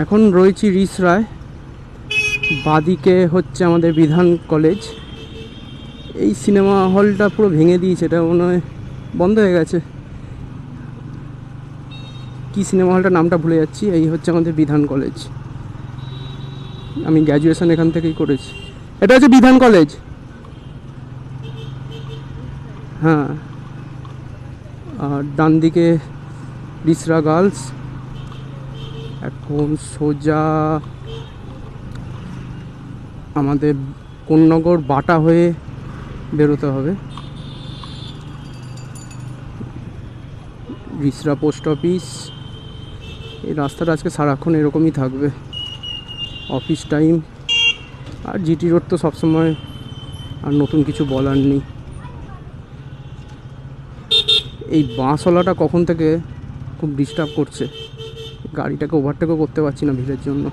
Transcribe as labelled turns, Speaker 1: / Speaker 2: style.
Speaker 1: এখন রয়েছি রিসরায়, বাদিকে হচ্ছে আমাদের বিধান কলেজ। এই সিনেমা হলটা পুরো ভেঙে দিয়েছে, এটা মনে হয় বন্ধ হয়ে গেছে। কি সিনেমা হলটার নামটা ভুলে যাচ্ছি। এই হচ্ছে আমাদের বিধান কলেজ, আমি গ্র্যাজুয়েশন এখান থেকেই করেছি। এটা হচ্ছে বিধান কলেজ, হ্যাঁ। আর ডান দিকে রিসরা গার্লস। এখন সোজা আমাদের কোন্নগর বাটা হয়ে বেরোতে হবে। Rishra post office. এই রাস্তাটা আজকে সারাক্ষণ এরকমই থাকবে, অফিস টাইম। আর জিটি রোড তো সবসময়, আর নতুন কিছু বলার নেই। এই বাসওয়ালাটা কখন থেকে খুব ডিস্টার্ব করছে, গাড়িটাকে ওভারটেকও করতে পারছি না ভিড়ের জন্য।